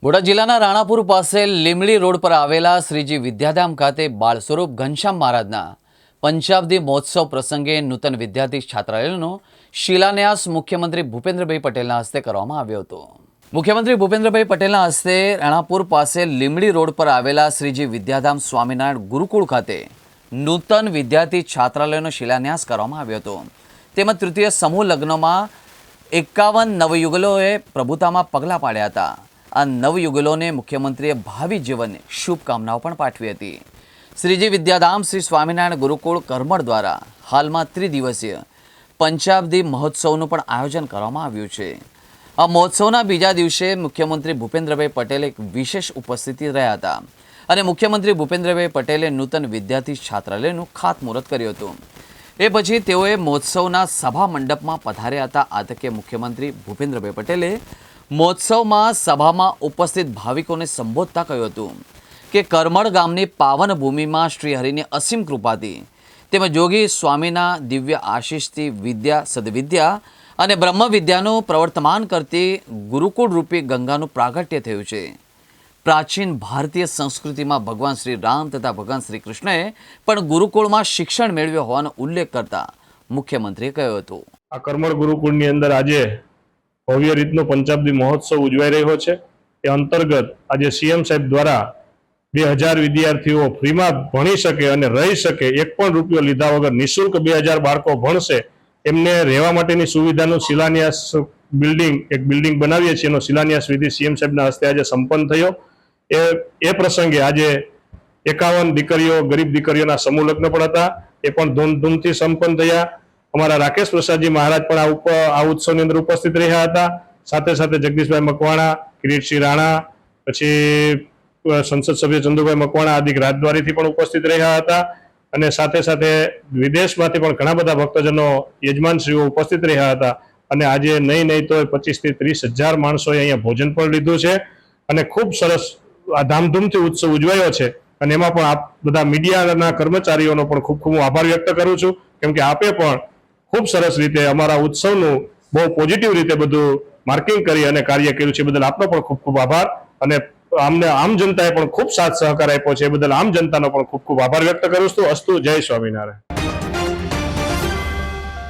બોટાદ જિલ્લાના રાણાપુર પાસે લીમડી રોડ પર આવેલા શ્રીજી વિદ્યાધામ ખાતે બાળ સ્વરૂપ ઘનશ્યામ મહારાજના પંચાબ્દી મહોત્સવ પ્રસંગે નૂતન વિદ્યાર્થી છાત્રાલયનો શિલાન્યાસ મુખ્યમંત્રી ભૂપેન્દ્રભાઈ પટેલના હસ્તે કરવામાં આવ્યો હતો। મુખ્યમંત્રી ભૂપેન્દ્રભાઈ પટેલના હસ્તે રાણાપુર પાસે લીમડી રોડ પર આવેલા શ્રીજી વિદ્યાધામ સ્વામિનારાયણ ગુરુકુળ ખાતે નૂતન વિદ્યાર્થી છાત્રાલયનો શિલાન્યાસ કરવામાં આવ્યો હતો। તેમજ તૃતીય સમૂહ લગ્નમાં 51 નવયુગલોએ પ્રભુતામાં પગલાં પાડ્યા હતા। આ નવયુગલોને મુખ્યમંત્રીએ ભાવિ જીવનની શુભકામનાઓ પણ પાઠવી હતી। શ્રીજી વિદ્યાધામ શ્રી સ્વામિનારાયણ ગુરુકુળ કરમળ દ્વારા હાલમાં ત્રિદિવસીય પંચાબ્દી મહોત્સવનું પણ આયોજન કરવામાં આવ્યું છે। આ મહોત્સવના બીજા દિવસે મુખ્યમંત્રી ભૂપેન્દ્રભાઈ પટેલ એક વિશેષ ઉપસ્થિતિ રહ્યા હતા અને મુખ્યમંત્રી ભૂપેન્દ્રભાઈ પટેલે નૂતન વિદ્યાર્થી છાત્રાલયનું ખાતમુહૂર્ત કર્યું હતું। એ પછી તેઓએ મહોત્સવના સભા મંડપમાં પધાર્યા હતા। આ તકે મુખ્યમંત્રી ભૂપેન્દ્રભાઈ પટેલે મહોત્સવમાં સભામાં ઉપસ્થિત ભાવિકોને સંબોધતા કહ્યું હતું કે કરમળ ગામની પાવન ભૂમિમાં શ્રી હરિની અસીમ કૃપાથી તેમજ જોગી સ્વામીના દિવ્ય આશીષથી વિદ્યા સદવિદ્યા અને બ્રહ્મ વિદ્યાનું પ્રવર્તમાન કરતી ગુરુકુળ રૂપી ગંગાનું પ્રાગટ્ય થયું છે। પ્રાચીન ભારતીય સંસ્કૃતિમાં ભગવાન શ્રી રામ તથા ભગવાન શ્રી કૃષ્ણએ પણ ગુરુકુળમાં શિક્ષણ મેળવ્યો હોવાનો ઉલ્લેખ કરતા મુખ્યમંત્રીએ કહ્યું હતું। આ કરમળ ગુરુકુળની અંદર આજે ભવ્ય રીતનો પંચાબ્દી મહોત્સવ ઉજવાઈ રહ્યો છે। એ અંતર્ગત આજે સીએમ સાહેબ દ્વારા 2000 વિદ્યાર્થીઓ ફ્રીમાં ભણી શકે અને રહી શકે, એક પણ રૂપિયો લીધા વગર નિઃશુલ્ક 2000 બાળકો ભણશે, એમને રહેવા માટેની સુવિધાનું શિલાન્યાસ એક બિલ્ડિંગ બનાવીએ છીએ, એનો શિલાન્યાસ વિધિ સીએમ સાહેબના હસ્તે આજે સંપન્ન થયો। એ પ્રસંગે આજે 51 દીકરીઓ, ગરીબ દીકરીઓના સમૂહ લગ્ન પણ હતા, એ પણ ધૂમધામથી સંપન્ન થયા। અમારા રાકેશ પ્રસાદજી મહારાજ પણ આ ઉત્સવની અંદર ઉપસ્થિત રહ્યા હતા। સાથે સાથે જગદીશભાઈ મકવાણા, કિરીટસિંહ રાણા, પછી સંસદ સભ્ય ચંદુભાઈ મકવાણા આદિ રાજદ્વારીથી પણ ઉપસ્થિત રહ્યા હતા અને સાથે સાથે વિદેશમાંથી પણ ઘણા બધા ભક્તજનો, યજમાનશ્રીઓ ઉપસ્થિત રહ્યા હતા અને આજે નહીં તો 25 થી 30 હજાર માણસોએ અહીંયા ભોજન પણ લીધું છે અને ખૂબ સરસ આ ધામધૂમથી ઉત્સવ ઉજવાયો છે। અને એમાં પણ આપ બધા મીડિયાના કર્મચારીઓનો પણ ખૂબ ખૂબ આભાર વ્યક્ત કરું છું, કેમ કે આપે પણ ખૂબ સરસ રીતે અમારા ઉત્સવનું બહુ પોઝિટિવ રીતે બધું માર્કિંગ કરી અને કાર્ય કર્યું છે, બદલ આપનો પણ ખૂબ ખૂબ આભાર। અને અમને આમ જનતાએ પણ ખૂબ સાથ સહકાર આપ્યો છે, એ બદલ આમ જનતાનો પણ ખૂબ ખૂબ આભાર વ્યક્ત કરું છું। અસ્તુ, જય સ્વામિનારાયણ।